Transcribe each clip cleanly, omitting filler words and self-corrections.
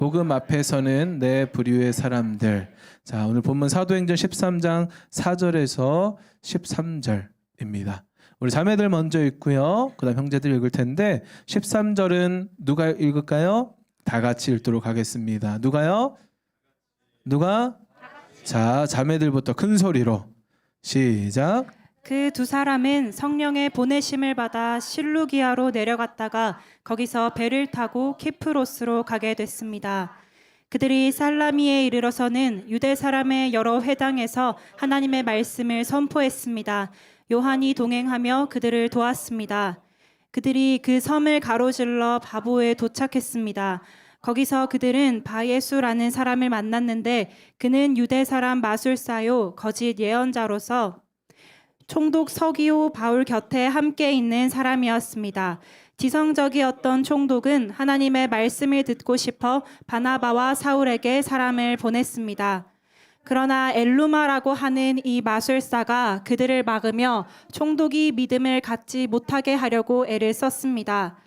복음 앞에서는 내 부류의 사람들. 자, 오늘 본문 사도행전 13장 4절에서 13절입니다. 우리 자매들 먼저 읽고요. 그다음 형제들 읽을 텐데 13절은 누가 읽을까요? 다 같이 읽도록 하겠습니다. 누가요? 누가? 자, 자매들부터 큰 소리로 시작. 그 두 사람은 성령의 보내심을 받아 실루기아로 내려갔다가 거기서 배를 타고 키프로스로 가게 됐습니다. 그들이 살라미에 이르러서는 유대 사람의 여러 회당에서 하나님의 말씀을 선포했습니다. 요한이 동행하며 그들을 도왔습니다. 그들이 그 섬을 가로질러 바보에 도착했습니다. 거기서 그들은 바예수라는 사람을 만났는데 그는 유대 사람 마술사요 거짓 예언자로서 총독 서기오 바울 곁에 함께 있는 사람이었습니다. 지성적이었던 총독은 하나님의 말씀을 듣고 싶어 바나바와 사울에게 사람을 보냈습니다. 그러나 엘루마라고 하는 이 마술사가 그들을 막으며 총독이 믿음을 갖지 못하게 하려고 애를 썼습니다.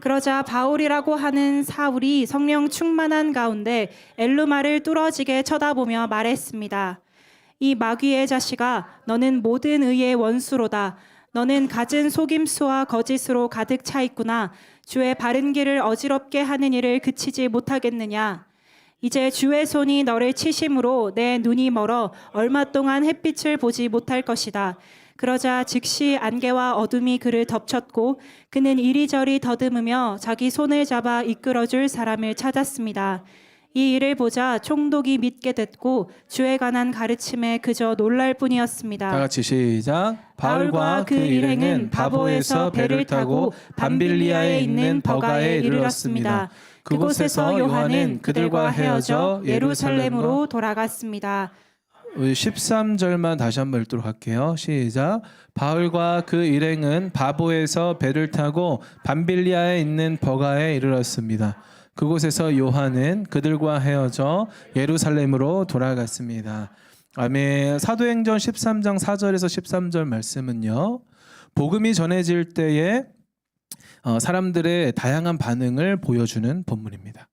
그러자 바울이라고 하는 사울이 성령 충만한 가운데 엘루마를 뚫어지게 쳐다보며 말했습니다. 이 마귀의 자식아, 너는 모든 의의 원수로다. 너는 갖은 속임수와 거짓으로 가득 차 있구나. 주의 바른 길을 어지럽게 하는 일을 그치지 못하겠느냐. 이제 주의 손이 너를 치심으로 내 눈이 멀어 얼마 동안 햇빛을 보지 못할 것이다. 그러자 즉시 안개와 어둠이 그를 덮쳤고 그는 이리저리 더듬으며 자기 손을 잡아 이끌어줄 사람을 찾았습니다. 이 일을 보자 총독이 믿게 됐고 주에 관한 가르침에 그저 놀랄 뿐이었습니다. 다 같이 시작. 바울과 그 일행은 바보에서 배를 타고 밤빌리아에 있는 버가에 이르렀습니다. 그곳에서 요한은 그들과 헤어져 예루살렘으로 돌아갔습니다. 13절만 다시 한번 읽도록 할게요. 시작. 바울과 그 일행은 바보에서 배를 타고 밤빌리아에 있는 버가에 이르렀습니다. 그곳에서 요한은 그들과 헤어져 예루살렘으로 돌아갔습니다. 아멘. 사도행전 13장 4절에서 13절 말씀은요, 복음이 전해질 때에 사람들의 다양한 반응을 보여주는 본문입니다.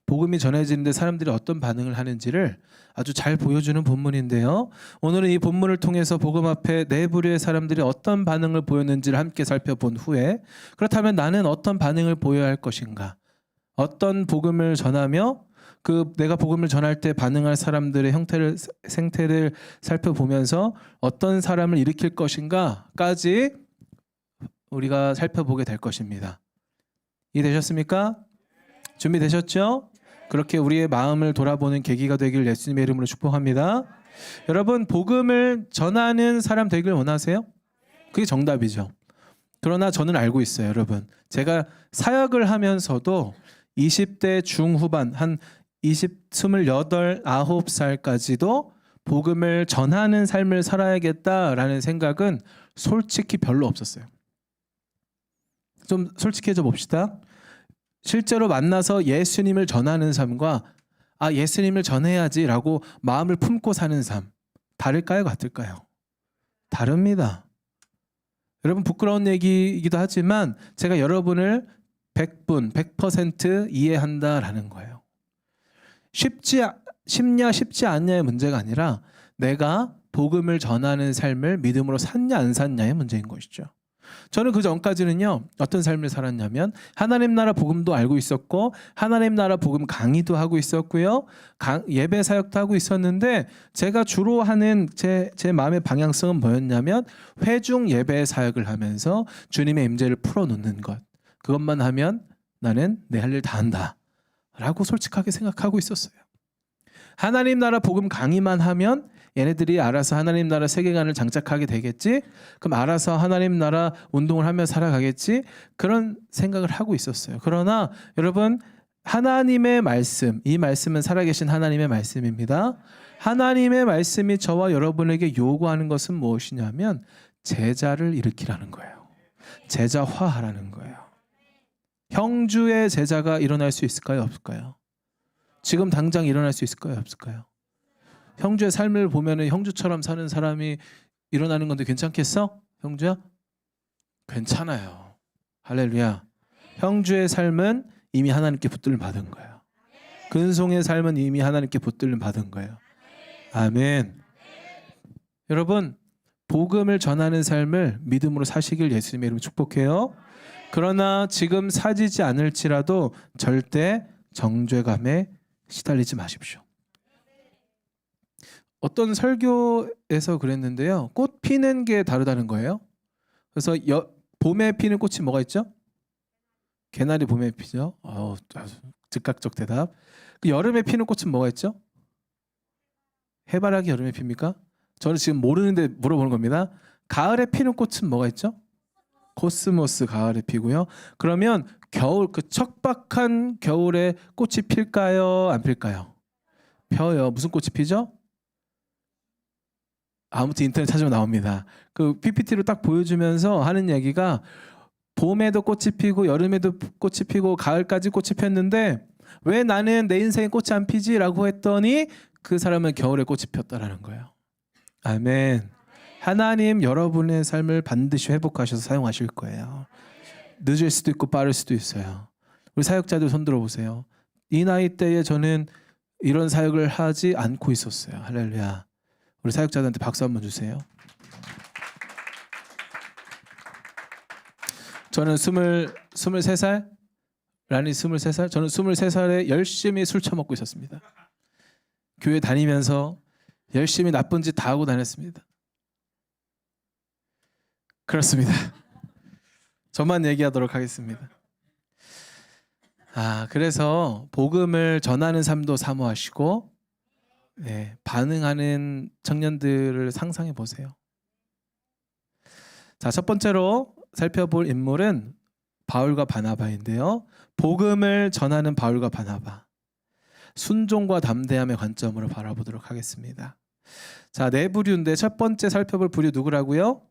복음이 전해지는데 사람들이 어떤 반응을 하는지를 아주 잘 보여주는 본문인데요. 오늘은 이 본문을 통해서 복음 앞에 네 부류의 사람들이 어떤 반응을 보였는지를 함께 살펴본 후에, 그렇다면 나는 어떤 반응을 보여야 할 것인가? 어떤 복음을 전하며 내가 복음을 전할 때 반응할 사람들의 생태를 살펴보면서 어떤 사람을 일으킬 것인가까지 우리가 살펴보게 될 것입니다. 이해되셨습니까? 준비되셨죠? 그렇게 우리의 마음을 돌아보는 계기가 되길 예수님의 이름으로 축복합니다. 여러분, 복음을 전하는 사람 되길 원하세요? 그게 정답이죠. 그러나 저는 알고 있어요, 여러분. 제가 사역을 하면서도 20대 중후반 한 28, 9살까지도 복음을 전하는 삶을 살아야겠다라는 생각은 솔직히 별로 없었어요. 좀 솔직해져 봅시다. 실제로 만나서 예수님을 전하는 삶과 예수님을 전해야지라고 마음을 품고 사는 삶, 다를까요? 같을까요? 다릅니다. 여러분, 부끄러운 얘기이기도 하지만 제가 여러분을 100% 이해한다라는 거예요. 쉽냐 쉽지 않냐의 문제가 아니라 내가 복음을 전하는 삶을 믿음으로 샀냐 안 샀냐의 문제인 것이죠. 저는 그 전까지는요, 어떤 삶을 살았냐면 하나님 나라 복음도 알고 있었고 하나님 나라 복음 강의도 하고 있었고요, 예배 사역도 하고 있었는데 제가 주로 하는 제 마음의 방향성은 뭐였냐면 회중 예배 사역을 하면서 주님의 임재를 풀어놓는 것, 그것만 하면 나는 내 할 일 다 한다 라고 솔직하게 생각하고 있었어요. 하나님 나라 복음 강의만 하면 얘네들이 알아서 하나님 나라 세계관을 장착하게 되겠지, 그럼 알아서 하나님 나라 운동을 하며 살아가겠지, 그런 생각을 하고 있었어요. 그러나 여러분, 하나님의 말씀, 이 말씀은 살아계신 하나님의 말씀입니다. 하나님의 말씀이 저와 여러분에게 요구하는 것은 무엇이냐면 제자를 일으키라는 거예요. 제자화하라는 거예요. 형주의 제자가 일어날 수 있을까요? 없을까요? 지금 당장 일어날 수 있을까요? 없을까요? 형주의 삶을 보면 형주처럼 사는 사람이 일어나는 건데 괜찮겠어? 형주야? 괜찮아요. 할렐루야. 형주의 삶은 이미 하나님께 붙들림 받은 거예요. 근송의 삶은 이미 하나님께 붙들림 받은 거예요. 아멘. 여러분, 복음을 전하는 삶을 믿음으로 사시길 예수님의 이름으로 축복해요. 그러나 지금 사지지 않을지라도 절대 정죄감에 시달리지 마십시오. 어떤 설교에서 그랬는데요. 꽃 피는 게 다르다는 거예요. 그래서 봄에 피는 꽃이 뭐가 있죠? 개나리 봄에 피죠. 즉각적 대답. 그 여름에 피는 꽃은 뭐가 있죠? 해바라기 여름에 핍니까? 저는 지금 모르는데 물어보는 겁니다. 가을에 피는 꽃은 뭐가 있죠? 코스모스 가을에 피고요. 그러면 겨울 그 척박한 겨울에 꽃이 필까요? 안 필까요? 펴요. 무슨 꽃이 피죠? 아무튼 인터넷 찾으면 나옵니다. 그 PPT로 딱 보여주면서 하는 얘기가 봄에도 꽃이 피고 여름에도 꽃이 피고 가을까지 꽃이 폈는데 왜 나는 내 인생에 꽃이 안 피지? 라고 했더니 그 사람은 겨울에 꽃이 폈다라는 거예요. 아멘. 하나님 여러분의 삶을 반드시 회복하셔서 사용하실 거예요. 늦을 수도 있고 빠를 수도 있어요. 우리 사역자들 손 들어보세요. 이 나이 때에 저는 이런 사역을 하지 않고 있었어요. 할렐루야. 우리 사역자들한테 박수 한번 주세요. 저는 23살? 란이 23살? 저는 23살에 열심히 술 처먹고 있었습니다. 교회 다니면서 열심히 나쁜 짓 다 하고 다녔습니다. 그렇습니다. 저만 얘기하도록 하겠습니다. 그래서 복음을 전하는 삶도 사모하시고 반응하는 청년들을 상상해 보세요. 자, 첫 번째로 살펴볼 인물은 바울과 바나바인데요. 복음을 전하는 바울과 바나바. 순종과 담대함의 관점으로 바라보도록 하겠습니다. 자, 네 부류인데 첫 번째 살펴볼 부류 누구라고요?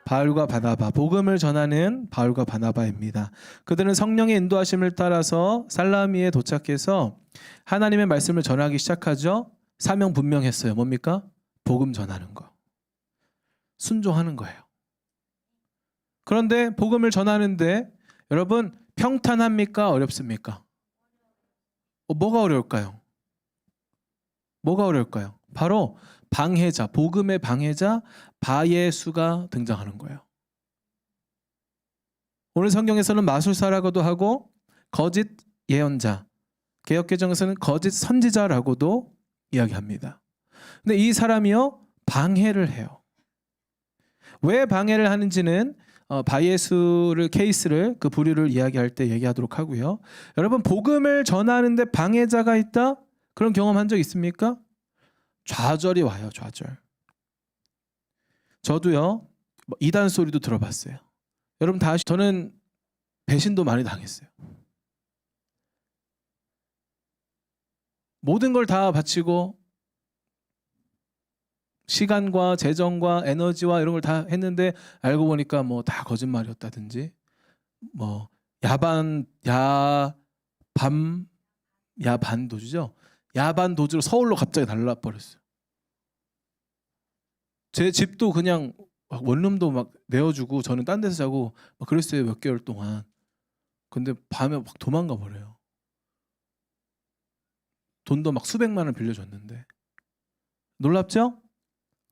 바울과 바나바. 복음을 전하는 바울과 바나바입니다. 그들은 성령의 인도하심을 따라서 살라미에 도착해서 하나님의 말씀을 전하기 시작하죠. 사명 분명했어요. 뭡니까? 복음 전하는 거. 순종하는 거예요. 그런데 복음을 전하는데 여러분 평탄합니까? 어렵습니까? 뭐가 어려울까요? 뭐가 어려울까요? 바로 방해자, 복음의 방해자 바예수가 등장하는 거예요. 오늘 성경에서는 마술사라고도 하고 거짓 예언자, 개역개정에서는 거짓 선지자라고도 이야기합니다. 근데 이 사람이요 방해를 해요. 왜 방해를 하는지는 바예수를 케이스를 그 부류를 이야기할 때 얘기하도록 하고요. 여러분 복음을 전하는데 방해자가 있다? 그런 경험한 적 있습니까? 좌절이 와요. 좌절. 저도요 이단 소리도 들어봤어요. 여러분 다 저는 배신도 많이 당했어요. 모든 걸 다 바치고 시간과 재정과 에너지와 이런 걸 다 했는데 알고 보니까 뭐 다 거짓말이었다든지 뭐 야반 도주죠. 야반 도주로 서울로 갑자기 달라 버렸어요. 제 집도 그냥 원룸도 막 내어주고 저는 딴 데서 자고 막 그랬어요. 몇 개월 동안. 근데 밤에 막 도망가 버려요. 돈도 막 수백만 원 빌려줬는데. 놀랍죠?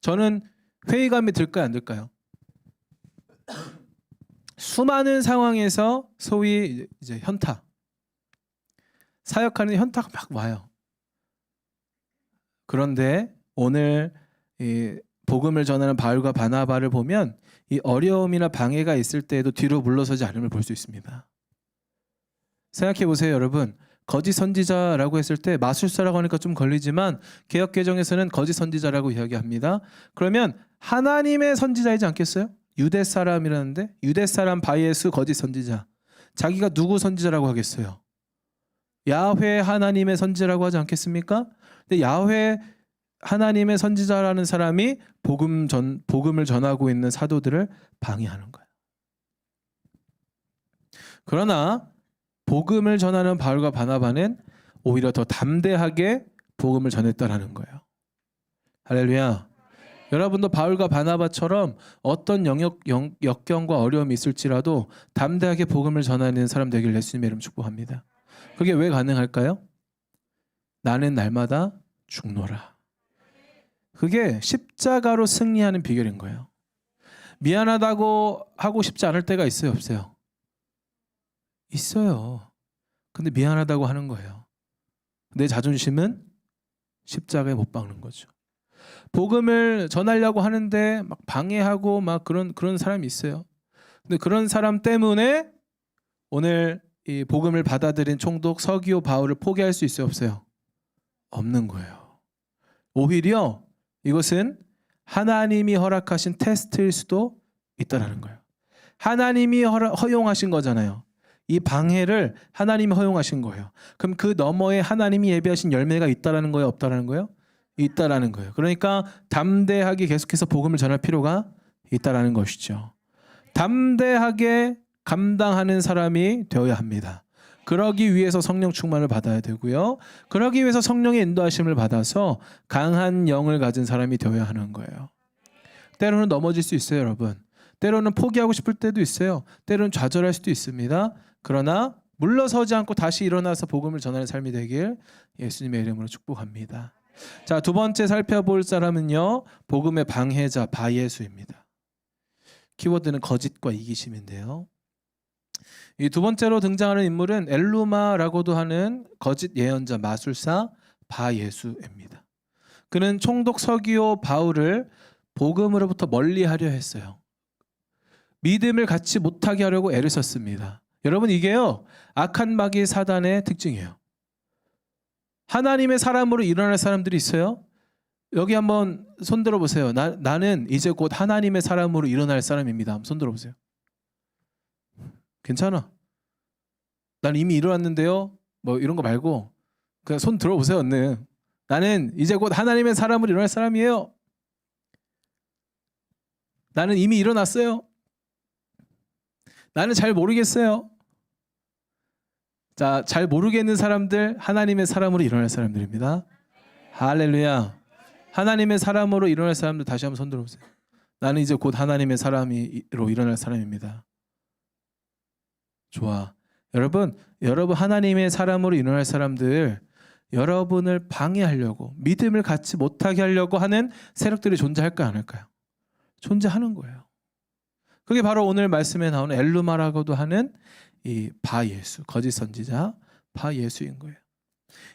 저는 회의감이 들까요? 안 들까요? 수많은 상황에서 소위 이제 현타, 사역하는 현타가 막 와요. 그런데 오늘 이 복음을 전하는 바울과 바나바를 보면 이 어려움이나 방해가 있을 때에도 뒤로 물러서지 않음을 볼 수 있습니다. 생각해 보세요, 여러분. 거짓 선지자라고 했을 때 마술사라고 하니까 좀 걸리지만 개역개정에서는 거짓 선지자라고 이야기합니다. 그러면 하나님의 선지자이지 않겠어요? 유대 사람이라는데 유대 사람 바예수 거짓 선지자. 자기가 누구 선지자라고 하겠어요? 야훼 하나님의 선지자라고 하지 않겠습니까? 근데 야훼 하나님의 선지자라는 사람이 복음을 전하고 있는 사도들을 방해하는 거예요. 그러나 복음을 전하는 바울과 바나바는 오히려 더 담대하게 복음을 전했다라는 거예요. 할렐루야. 여러분도 바울과 바나바처럼 어떤 역경과 어려움이 있을지라도 담대하게 복음을 전하는 사람 되길 예수님의 이름 축복합니다. 그게 왜 가능할까요? 나는 날마다 죽노라. 그게 십자가로 승리하는 비결인 거예요. 미안하다고 하고 싶지 않을 때가 있어요, 없어요? 있어요. 근데 미안하다고 하는 거예요. 내 자존심은 십자가에 못 박는 거죠. 복음을 전하려고 하는데 막 방해하고 막 그런 사람이 있어요. 근데 그런 사람 때문에 오늘 이 복음을 받아들인 총독 서기오 바울을 포기할 수 있어요, 없어요? 없는 거예요. 오히려 이것은 하나님이 허락하신 테스트일 수도 있다라는 거예요. 하나님이 허용하신 거잖아요. 이 방해를 하나님이 허용하신 거예요. 그럼 그 너머에 하나님이 예비하신 열매가 있다라는 거예요, 없다라는 거예요? 있다라는 거예요. 그러니까 담대하게 계속해서 복음을 전할 필요가 있다라는 것이죠. 담대하게 감당하는 사람이 되어야 합니다. 그러기 위해서 성령 충만을 받아야 되고요. 그러기 위해서 성령의 인도하심을 받아서 강한 영을 가진 사람이 되어야 하는 거예요. 때로는 넘어질 수 있어요, 여러분. 때로는 포기하고 싶을 때도 있어요. 때로는 좌절할 수도 있습니다. 그러나 물러서지 않고 다시 일어나서 복음을 전하는 삶이 되길 예수님의 이름으로 축복합니다. 자, 두 번째 살펴볼 사람은요, 복음의 방해자 바예수입니다. 키워드는 거짓과 이기심인데요. 이 두 번째로 등장하는 인물은 엘루마라고도 하는 거짓 예언자 마술사 바예수입니다. 그는 총독 서기오 바울을 복음으로부터 멀리하려 했어요. 믿음을 갖지 못하게 하려고 애를 썼습니다. 여러분, 이게요, 악한 마귀 사단의 특징이에요. 하나님의 사람으로 일어날 사람들이 있어요. 여기 한번 손 들어보세요. 나는 이제 곧 하나님의 사람으로 일어날 사람입니다. 한번 손 들어보세요. 괜찮아. 난 이미 일어났는데요. 뭐 이런 거 말고 그냥 손 들어보세요. 얼른. 나는 이제 곧 하나님의 사람으로 일어날 사람이에요. 나는 이미 일어났어요. 나는 잘 모르겠어요. 자, 잘 모르겠는 사람들 하나님의 사람으로 일어날 사람들입니다. 할렐루야. 하나님의 사람으로 일어날 사람들 다시 한번 손 들어보세요. 나는 이제 곧 하나님의 사람으로 일어날 사람입니다. 좋아. 여러분 하나님의 사람으로 일어날 사람들, 여러분을 방해하려고, 믿음을 갖지 못하게 하려고 하는 세력들이 존재할까 안 할까요? 존재하는 거예요. 그게 바로 오늘 말씀에 나오는 엘루마라고도 하는 이 바예수, 거짓 선지자 바예수인 거예요.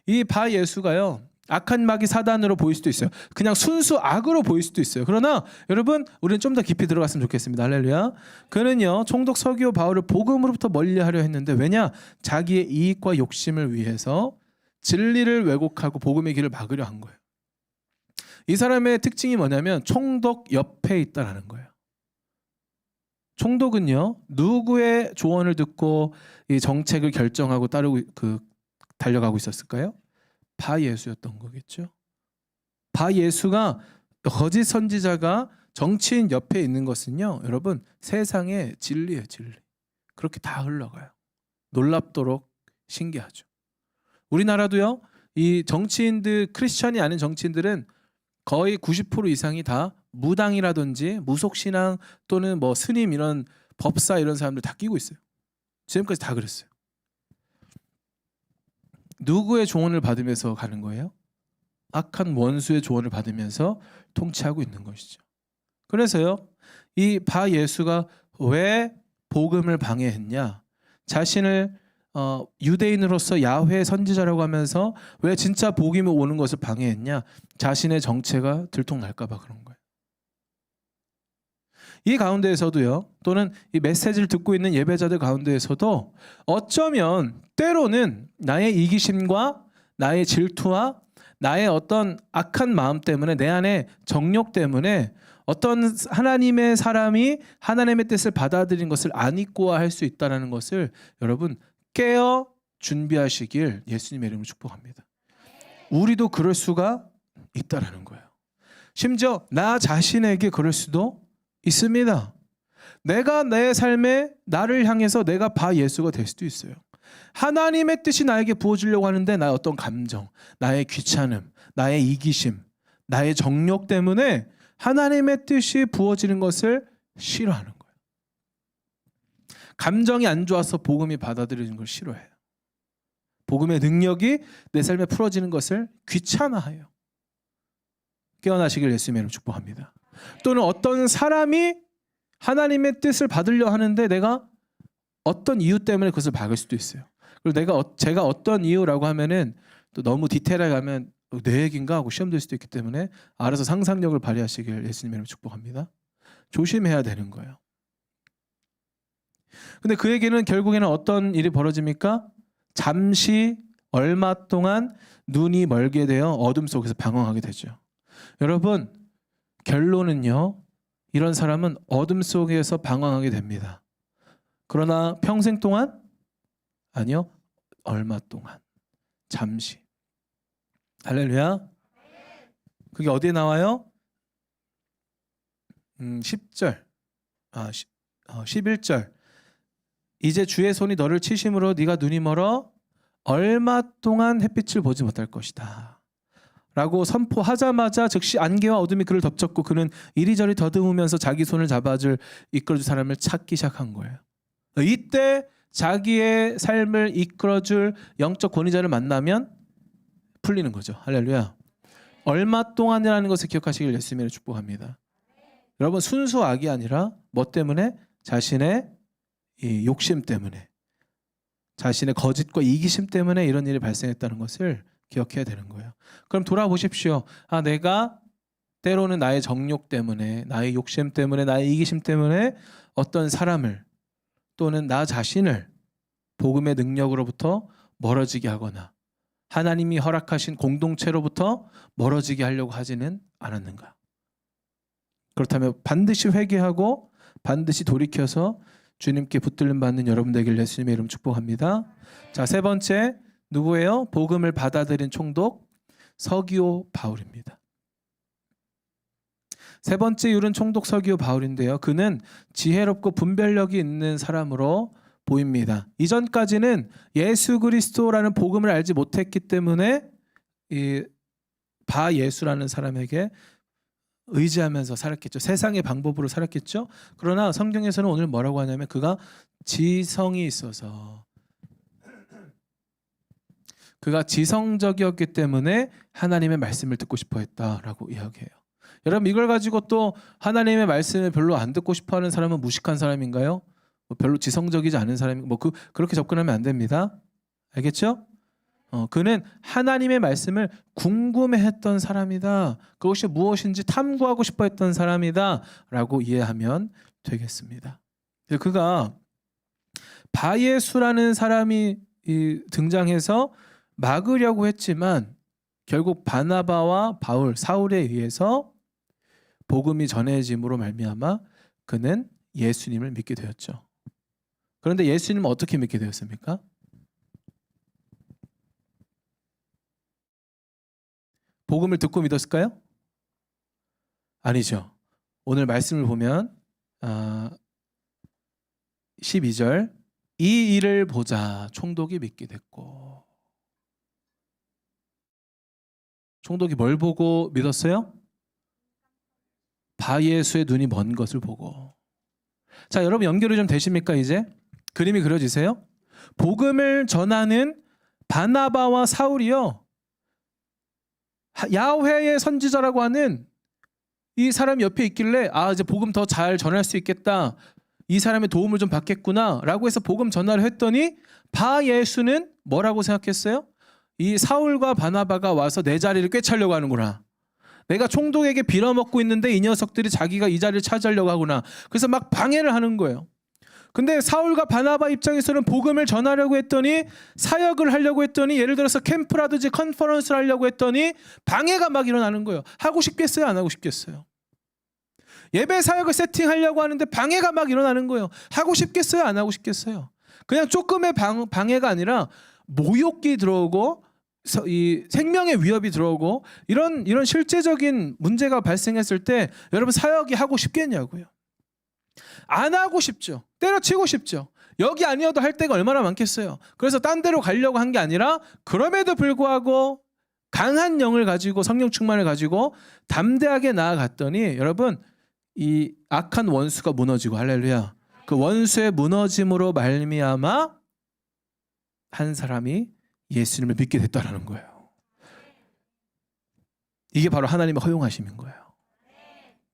이 바예수가요, 악한 마귀 사단으로 보일 수도 있어요. 그냥 순수 악으로 보일 수도 있어요. 그러나 여러분, 우리는 좀 더 깊이 들어갔으면 좋겠습니다. 할렐루야. 그는요, 총독 서기오 바울을 복음으로부터 멀리하려 했는데, 왜냐? 자기의 이익과 욕심을 위해서 진리를 왜곡하고 복음의 길을 막으려 한 거예요. 이 사람의 특징이 뭐냐면 총독 옆에 있다라는 거예요. 총독은요, 누구의 조언을 듣고 이 정책을 결정하고 따르고 달려가고 있었을까요? 바예수였던 거겠죠. 바예수가, 거짓 선지자가 정치인 옆에 있는 것은요, 여러분, 세상의 진리예요, 진리. 그렇게 다 흘러가요. 놀랍도록 신기하죠. 우리나라도요, 이 정치인들, 크리스천이 아닌 정치인들은 거의 90% 이상이 다 무당이라든지 무속신앙 또는 뭐 스님, 이런 법사, 이런 사람들 다 끼고 있어요. 지금까지 다 그랬어요. 누구의 조언을 받으면서 가는 거예요? 악한 원수의 조언을 받으면서 통치하고 있는 것이죠. 그래서요, 이 바예수가 왜 복음을 방해했냐? 자신을 유대인으로서 야훼 선지자라고 하면서 왜 진짜 복음이 오는 것을 방해했냐? 자신의 정체가 들통날까 봐 그런 거예요. 이 가운데에서도요, 또는 이 메시지를 듣고 있는 예배자들 가운데에서도 어쩌면 때로는 나의 이기심과 나의 질투와 나의 어떤 악한 마음 때문에, 내 안에 정욕 때문에 어떤 하나님의 사람이 하나님의 뜻을 받아들인 것을 안 잊고야 할 수 있다는 것을 여러분 깨어 준비하시길 예수님의 이름으로 축복합니다. 우리도 그럴 수가 있다라는 거예요. 심지어 나 자신에게 그럴 수도 있습니다. 내가 내 삶에 나를 향해서 내가 바예수가 될 수도 있어요. 하나님의 뜻이 나에게 부어지려고 하는데 나의 어떤 감정, 나의 귀찮음, 나의 이기심, 나의 정욕 때문에 하나님의 뜻이 부어지는 것을 싫어하는 거예요. 감정이 안 좋아서 복음이 받아들이는 걸 싫어해요. 복음의 능력이 내 삶에 풀어지는 것을 귀찮아해요. 깨어나시길 예수님의 이름으로 축복합니다. 또는 어떤 사람이 하나님의 뜻을 받으려 하는데 내가 어떤 이유 때문에 그것을 막을 수도 있어요. 그리고 제가 어떤 이유라고 하면은 또 너무 디테일하게 가면 내 얘기인가 하고 시험 될 수도 있기 때문에 알아서 상상력을 발휘하시길 예수님의 이름으로 축복합니다. 조심해야 되는 거예요. 근데 그에게는 결국에는 어떤 일이 벌어집니까? 잠시 얼마 동안 눈이 멀게 되어 어둠 속에서 방황하게 되죠. 여러분, 결론은요, 이런 사람은 어둠 속에서 방황하게 됩니다. 그러나 평생 동안? 아니요, 얼마 동안, 잠시. 할렐루야. 그게 어디에 나와요? 10절, 11절. 이제 주의 손이 너를 치심으로 네가 눈이 멀어 얼마 동안 햇빛을 보지 못할 것이다 라고 선포하자마자 즉시 안개와 어둠이 그를 덮쳤고 그는 이리저리 더듬으면서 자기 손을 잡아줄 이끌어줄 사람을 찾기 시작한 거예요. 이때 자기의 삶을 이끌어줄 영적 권위자를 만나면 풀리는 거죠. 할렐루야. 얼마 동안이라는 것을 기억하시길 예수님을 축복합니다. 여러분, 순수 악이 아니라 뭐 때문에? 자신의 이 욕심 때문에, 자신의 거짓과 이기심 때문에 이런 일이 발생했다는 것을 기억해야 되는 거예요. 그럼 돌아보십시오. 내가 때로는 나의 정욕 때문에, 나의 욕심 때문에, 나의 이기심 때문에 어떤 사람을 또는 나 자신을 복음의 능력으로부터 멀어지게 하거나 하나님이 허락하신 공동체로부터 멀어지게 하려고 하지는 않았는가? 그렇다면 반드시 회개하고 반드시 돌이켜서 주님께 붙들림 받는 여러분 되길 예수님의 이름 축복합니다. 자, 세 번째 누구예요? 복음을 받아들인 총독 서기오 바울입니다. 세 번째 율은 총독 서기오 바울인데요. 그는 지혜롭고 분별력이 있는 사람으로 보입니다. 이전까지는 예수 그리스도라는 복음을 알지 못했기 때문에 이 바예수라는 사람에게 의지하면서 살았겠죠. 세상의 방법으로 살았겠죠. 그러나 성경에서는 오늘 뭐라고 하냐면 그가 지성이 있어서, 그가 지성적이었기 때문에 하나님의 말씀을 듣고 싶어 했다라고 이야기해요. 여러분, 이걸 가지고 또 하나님의 말씀을 별로 안 듣고 싶어 하는 사람은 무식한 사람인가요? 별로 지성적이지 않은 사람이 그렇게 접근하면 안 됩니다. 알겠죠? 그는 하나님의 말씀을 궁금해했던 사람이다. 그것이 무엇인지 탐구하고 싶어했던 사람이다라고 이해하면 되겠습니다. 그가 바예수라는 사람이 등장해서 막으려고 했지만 결국 바나바와 바울, 사울에 의해서 복음이 전해짐으로 말미암아 그는 예수님을 믿게 되었죠. 그런데 예수님은 어떻게 믿게 되었습니까? 복음을 듣고 믿었을까요? 아니죠. 오늘 말씀을 보면 12절 이 일을 보자 총독이 믿게 됐고. 총독이 뭘 보고 믿었어요? 바예수의 눈이 먼 것을 보고. 자, 여러분 연결이 좀 되십니까? 이제 그림이 그려지세요? 복음을 전하는 바나바와 사울이요, 야훼의 선지자라고 하는 이 사람이 옆에 있길래 이제 복음 더 잘 전할 수 있겠다, 이 사람의 도움을 좀 받겠구나 라고 해서 복음 전화를 했더니 바예수는 뭐라고 생각했어요? 이 사울과 바나바가 와서 내 자리를 꿰차려고 하는구나. 내가 총독에게 빌어먹고 있는데 이 녀석들이 자기가 이 자리를 차지하려고 하구나. 그래서 막 방해를 하는 거예요. 근데 사울과 바나바 입장에서는 복음을 전하려고 했더니, 사역을 하려고 했더니, 예를 들어서 캠프라든지 컨퍼런스를 하려고 했더니 방해가 막 일어나는 거예요. 하고 싶겠어요? 안 하고 싶겠어요? 예배 사역을 세팅하려고 하는데 방해가 막 일어나는 거예요. 하고 싶겠어요? 안 하고 싶겠어요? 그냥 조금의 방해가 아니라 모욕이 들어오고 이 생명의 위협이 들어오고 이런 실제적인 문제가 발생했을 때 여러분 사역이 하고 싶겠냐고요. 안 하고 싶죠. 때려치고 싶죠. 여기 아니어도 할 때가 얼마나 많겠어요. 그래서 딴 데로 가려고 한 게 아니라 그럼에도 불구하고 강한 영을 가지고, 성령 충만을 가지고 담대하게 나아갔더니 여러분 이 악한 원수가 무너지고, 할렐루야, 그 원수의 무너짐으로 말미암아 한 사람이 예수님을 믿게 됐다라는 거예요. 이게 바로 하나님의 허용하심인 거예요.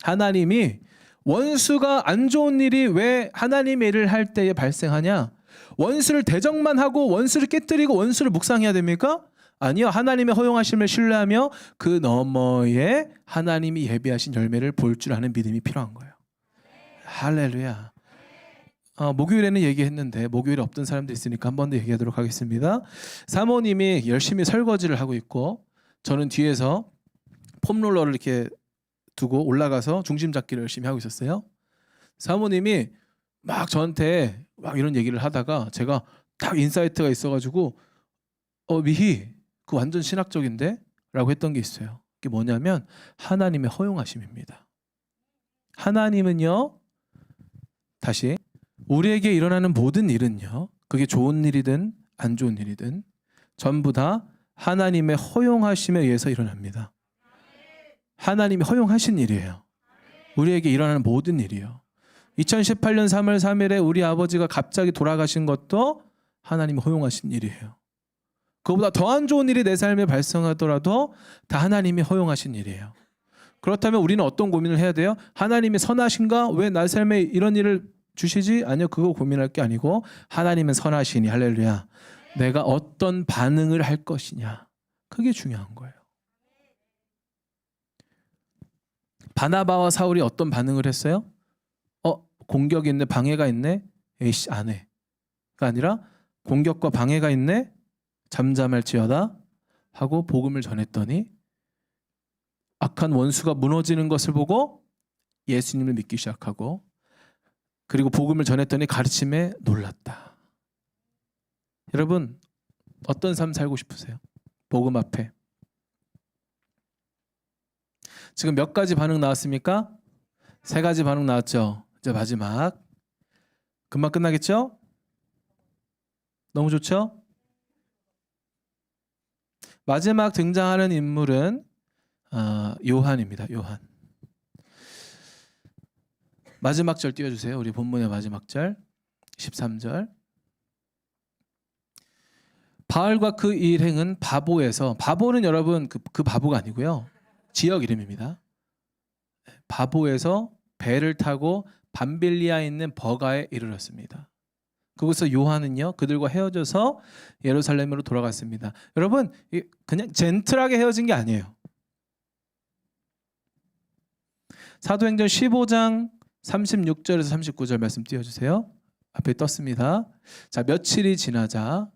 하나님이 원수가 안 좋은 일이 왜 하나님의 일을 할 때에 발생하냐? 원수를 대적만 하고 원수를 깨뜨리고 원수를 묵상해야 됩니까? 아니요. 하나님의 허용하심을 신뢰하며 그 너머에 하나님이 예비하신 열매를 볼 줄 아는 믿음이 필요한 거예요. 할렐루야. 목요일에는 얘기했는데 목요일에 없던 사람도 있으니까 한 번 더 얘기하도록 하겠습니다. 사모님이 열심히 설거지를 하고 있고 저는 뒤에서 폼롤러를 이렇게 두고 올라가서 중심 잡기를 열심히 하고 있었어요. 사모님이 막 저한테 막 이런 얘기를 하다가 제가 딱 인사이트가 있어가지고 미희 그 완전 신학적인데? 라고 했던 게 있어요. 그게 뭐냐면 하나님의 허용하심입니다. 하나님은요, 다시 우리에게 일어나는 모든 일은요, 그게 좋은 일이든 안 좋은 일이든 전부 다 하나님의 허용하심에 의해서 일어납니다. 하나님이 허용하신 일이에요. 우리에게 일어나는 모든 일이요. 2018년 3월 3일에 우리 아버지가 갑자기 돌아가신 것도 하나님이 허용하신 일이에요. 그보다 더 안 좋은 일이 내 삶에 발생하더라도 다 하나님이 허용하신 일이에요. 그렇다면 우리는 어떤 고민을 해야 돼요? 하나님이 선하신가? 왜 나 삶에 이런 일을 주시지? 아니요, 그거 고민할 게 아니고 하나님은 선하시니 할렐루야. 내가 어떤 반응을 할 것이냐. 그게 중요한 거예요. 바나바와 사울이 어떤 반응을 했어요? 공격이 있네, 방해가 있네. 에이씨, 안 해. 가 아니라 공격과 방해가 있네. 잠잠할지어다 하고 복음을 전했더니 악한 원수가 무너지는 것을 보고 예수님을 믿기 시작하고 그리고 복음을 전했더니 가르침에 놀랐다. 여러분 어떤 삶 살고 싶으세요? 복음 앞에 지금 몇 가지 반응 나왔습니까? 3가지 반응 나왔죠. 이제 마지막 금방 끝나겠죠? 너무 좋죠? 마지막 등장하는 인물은 요한입니다. 요한. 마지막 절 띄워주세요. 우리 본문의 마지막 절 13절. 바울과 그 일행은 바보에서, 바보는 여러분 그 바보가 아니고요, 지역 이름입니다. 바보에서 배를 타고 밤빌리아에 있는 버가에 이르렀습니다. 거기서 요한은요 그들과 헤어져서 예루살렘으로 돌아갔습니다. 여러분 그냥 젠틀하게 헤어진 게 아니에요. 사도행전 15장 36절에서 39절 말씀 띄워주세요. 앞에 떴습니다. 자, 며칠이 지나자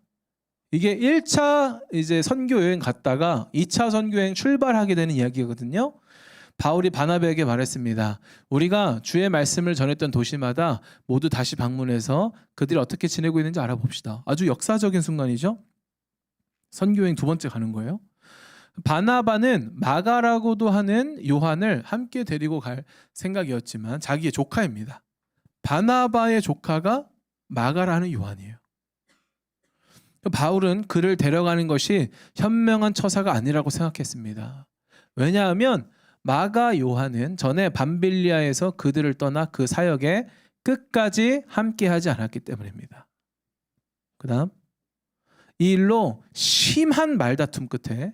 이게 1차 이제 선교 여행 갔다가 2차 선교 여행 출발하게 되는 이야기거든요. 바울이 바나바에게 말했습니다. 우리가 주의 말씀을 전했던 도시마다 모두 다시 방문해서 그들이 어떻게 지내고 있는지 알아봅시다. 아주 역사적인 순간이죠. 선교여행 2번째 가는 거예요. 바나바는 마가라고도 하는 요한을 함께 데리고 갈 생각이었지만 자기의 조카입니다. 바나바의 조카가 마가라는 요한이에요. 바울은 그를 데려가는 것이 현명한 처사가 아니라고 생각했습니다. 왜냐하면 마가 요한은 전에 밤빌리아에서 그들을 떠나 그 사역에 끝까지 함께하지 않았기 때문입니다. 그 다음 이 일로 심한 말다툼 끝에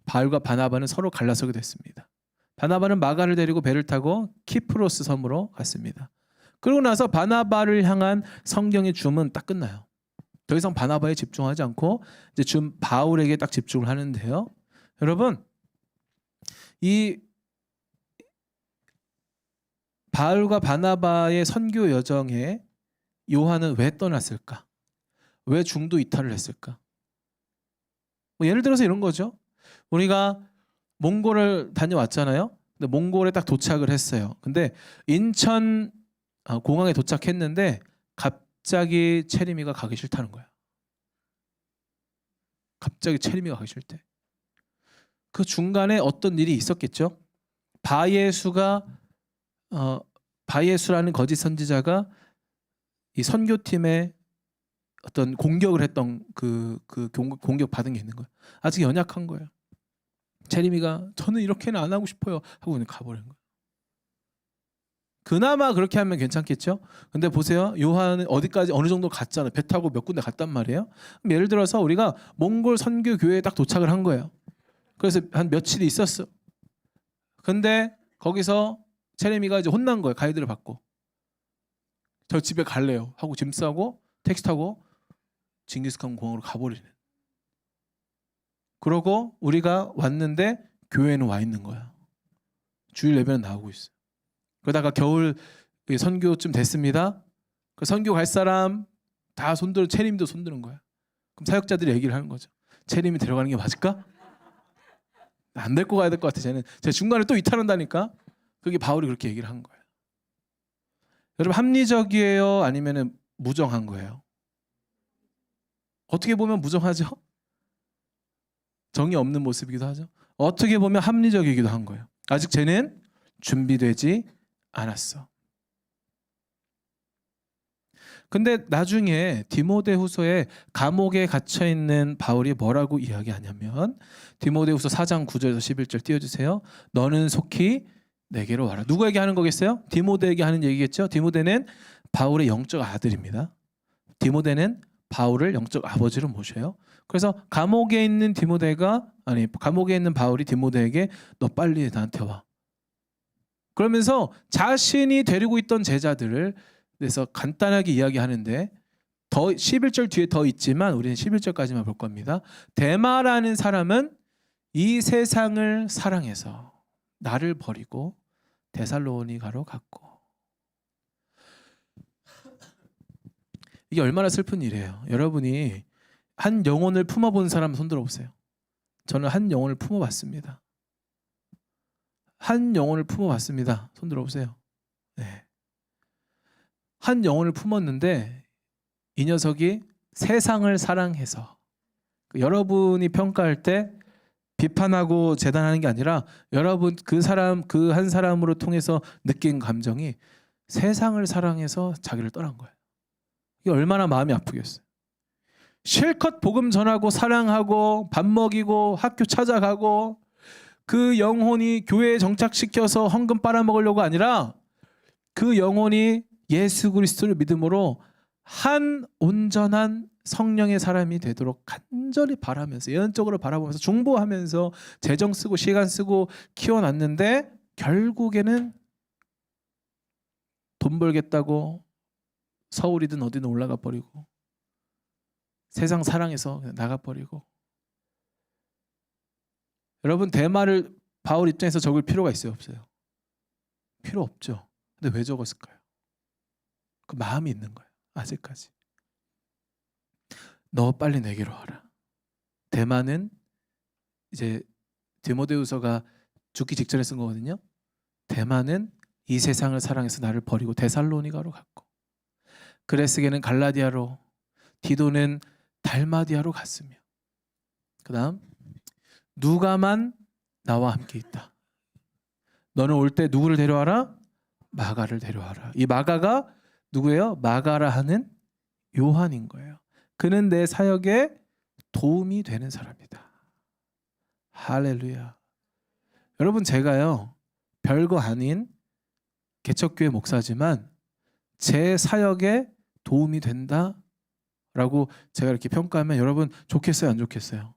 바울과 바나바는 서로 갈라서게 됐습니다. 바나바는 마가를 데리고 배를 타고 키프로스 섬으로 갔습니다. 그러고 나서 바나바를 향한 성경의 줌은 딱 끝나요. 더 이상 바나바에 집중하지 않고 이제 줌 바울에게 딱 집중을 하는데요. 여러분 이 바울과 바나바의 선교 여정에 요한은 왜 떠났을까? 왜 중도 이탈을 했을까? 예를 들어서 이런 거죠. 우리가 몽골을 다녀왔잖아요. 근데 몽골에 딱 도착을 했어요. 근데 인천 공항에 도착했는데 갑자기 체리미가 가기 싫다는 거야. 갑자기 체리미가 가기 싫대. 그 중간에 어떤 일이 있었겠죠. 바예수라는 거짓 선지자가 이 선교팀에 어떤 공격을 했던 그 공격 받은 게 있는 거예요. 아직 연약한 거예요. 제리미가 저는 이렇게는 안 하고 싶어요 하고 그냥 가버린 거예요. 그나마 그렇게 하면 괜찮겠죠. 근데 보세요, 요한은 어디까지 어느 정도 갔잖아요. 배 타고 몇 군데 갔단 말이에요. 그럼 예를 들어서 우리가 몽골 선교 교회에 딱 도착을 한 거예요. 그래서 한 며칠 있었어. 근데 거기서 체레미가 이제 혼난 거예요. 가이드를 받고. 저 집에 갈래요 하고 짐 싸고 택시 타고 징기스칸 공항으로 가버리는. 그러고 우리가 왔는데 교회는 와 있는 거야. 주일 예배는 나오고 있어. 그러다가 겨울 선교쯤 됐습니다. 그 선교 갈 사람 다 손들어. 체림도 손드는 거야. 그럼 사역자들이 얘기를 하는 거죠. 체림이 데려가는 게 맞을까? 안 될 거 가야 될 것 같아. 쟤는 제 중간에 또 이탈한다니까. 그게 바울이 그렇게 얘기를 한 거예요. 여러분, 합리적이에요? 아니면 무정한 거예요? 어떻게 보면 무정하죠? 정이 없는 모습이기도 하죠. 어떻게 보면 합리적이기도 한 거예요. 아직 쟤는 준비되지 않았어. 근데 나중에 디모데후서에 감옥에 갇혀 있는 바울이 뭐라고 이야기하냐면, 디모데후서 4장 9절에서 11절 띄워주세요. 너는 속히 내게로 와라. 누구에게 하는 거겠어요? 디모데에게 하는 얘기겠죠. 디모데는 바울의 영적 아들입니다. 디모데는 바울을 영적 아버지로 모셔요. 그래서 감옥에 있는 감옥에 있는 바울이 디모데에게 너 빨리 나한테 와. 그러면서 자신이 데리고 있던 제자들을 그래서 간단하게 이야기하는데, 더 11절 뒤에 더 있지만 우리는 11절까지만 볼 겁니다. 데마라는 사람은 이 세상을 사랑해서 나를 버리고 데살로니가로 갔고. 이게 얼마나 슬픈 일이에요. 여러분이 한 영혼을 품어본 사람 손들어 보세요. 저는 한 영혼을 품어봤습니다. 한 영혼을 품어봤습니다. 손들어 보세요. 네. 한 영혼을 품었는데 이 녀석이 세상을 사랑해서, 여러분이 평가할 때 비판하고 재단하는 게 아니라 여러분 그 한 사람으로 통해서 느낀 감정이 세상을 사랑해서 자기를 떠난 거예요. 이게 얼마나 마음이 아프겠어요. 실컷 복음 전하고 사랑하고 밥 먹이고 학교 찾아가고 그 영혼이 교회에 정착시켜서 헌금 빨아먹으려고 아니라 그 영혼이 예수 그리스도를 믿음으로 한 온전한 성령의 사람이 되도록 간절히 바라면서 예언적으로 바라보면서 중보하면서 재정 쓰고 시간 쓰고 키워놨는데, 결국에는 돈 벌겠다고 서울이든 어디든 올라가 버리고 세상 사랑해서 그냥 나가버리고. 여러분, 대마를 바울 입장에서 적을 필요가 있어요, 없어요? 필요 없죠. 근데 왜 적었을까요? 그 마음이 있는 거예요. 아직까지. 너 빨리 내게로 와라. 대마는 이제 디모데후서가 죽기 직전에 쓴 거거든요. 대마는 이 세상을 사랑해서 나를 버리고 데살로니가로 갔고, 그레스게는 갈라디아로, 디도는 달마디아로 갔으며, 그 다음 누가만 나와 함께 있다. 너는 올 때 누구를 데려와라? 마가를 데려와라. 이 마가가 누구예요? 마가라 하는 요한인 거예요. 그는 내 사역에 도움이 되는 사람이다. 할렐루야. 여러분, 제가요 별거 아닌 개척교회 목사지만 제 사역에 도움이 된다라고 제가 이렇게 평가하면 여러분 좋겠어요, 안 좋겠어요?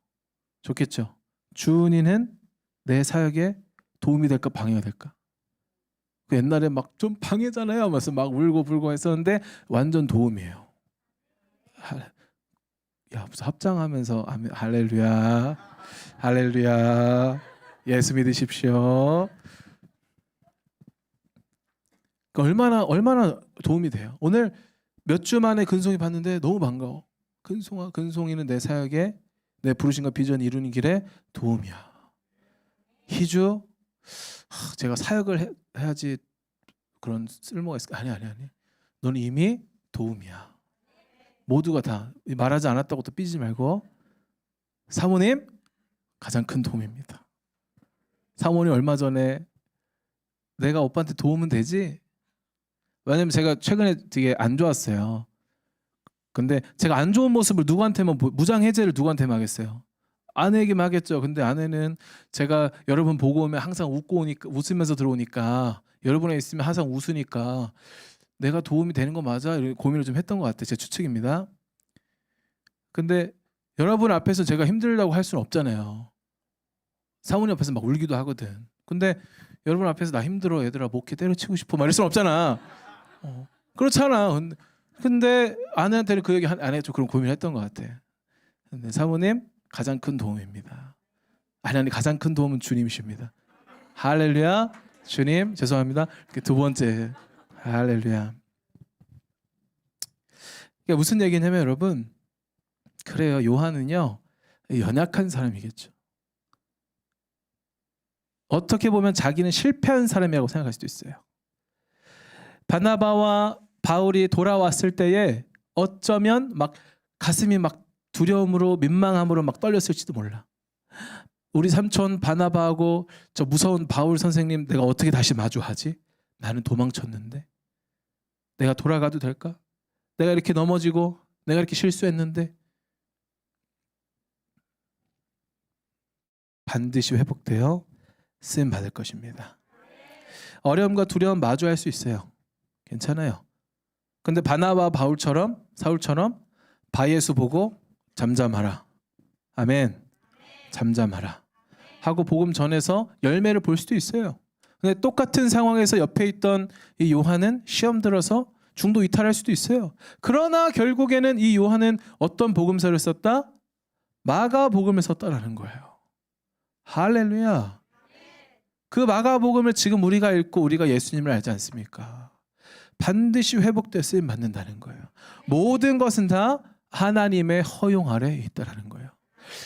좋겠죠. 주은이는 내 사역에 도움이 될까 방해가 될까? 그 옛날에 막 좀 방해잖아요 하면서 막 울고 불고 했었는데 완전 도움이에요. 야, 무슨 합장하면서 아멘, 할렐루야, 할렐루야, 예수 믿으십시오. 그러니까 얼마나 도움이 돼요. 오늘 몇 주 만에 근송이 봤는데 너무 반가워. 근송이는 내 사역에 내 부르심과 비전 이루는 길에 도움이야. 희주, 제가 사역을 해야지 그런 쓸모가 있을까? 아니. 너는 이미 도움이야. 모두가 다 말하지 않았다고 또 삐지지 말고. 사모님 가장 큰 도움입니다. 사모님 얼마 전에 내가 오빠한테 도움은 되지? 왜냐면 제가 최근에 되게 안 좋았어요. 근데 제가 안 좋은 모습을 누구한테만, 무장해제를 누구한테만 하겠어요? 아내에게만 하겠죠. 근데 아내는 제가 여러분 보고 오면 항상 웃고 오니까, 웃으면서 들어오니까 여러분에 있으면 항상 웃으니까 내가 도움이 되는 거 맞아? 이런 고민을 좀 했던 것 같아요. 제 추측입니다. 근데 여러분 앞에서 제가 힘들다고 할 수는 없잖아요. 사모님 앞에서 막 울기도 하거든. 근데 여러분 앞에서 나 힘들어 얘들아 목회 때려치고 싶어 막 이럴 수는 없잖아. 그렇잖아. 근데 아내한테는 그 얘기 아내가 좀 그런 고민을 했던 것 같아. 근데 사모님 가장 큰 도움입니다. 아니 가장 큰 도움은 주님이십니다. 할렐루야. 주님 죄송합니다. 이렇게 두 번째 할렐루야. 그러니까 무슨 얘기냐면 여러분 그래요. 요한은요 연약한 사람이겠죠. 어떻게 보면 자기는 실패한 사람이라고 생각할 수도 있어요. 바나바와 바울이 돌아왔을 때에 어쩌면 막 가슴이 막 두려움으로 민망함으로 막 떨렸을지도 몰라. 우리 삼촌 바나바하고 저 무서운 바울 선생님 내가 어떻게 다시 마주하지? 나는 도망쳤는데 내가 돌아가도 될까? 내가 이렇게 넘어지고 내가 이렇게 실수했는데 반드시 회복되어 쓰임 받을 것입니다. 어려움과 두려움 마주할 수 있어요. 괜찮아요. 근데 바나바 바울처럼 사울처럼 바예수 보고 잠잠하라. 아멘. 잠잠하라. 하고 복음 전해서 열매를 볼 수도 있어요. 근데 똑같은 상황에서 옆에 있던 이 요한은 시험 들어서 중도 이탈할 수도 있어요. 그러나 결국에는 이 요한은 어떤 복음서를 썼다? 마가복음을 썼다라는 거예요. 할렐루야. 그 마가복음을 지금 우리가 읽고 우리가 예수님을 알지 않습니까? 반드시 회복되어 쓰임 받는다는 거예요. 모든 것은 다 하나님의 허용 아래에 있다라는 거예요.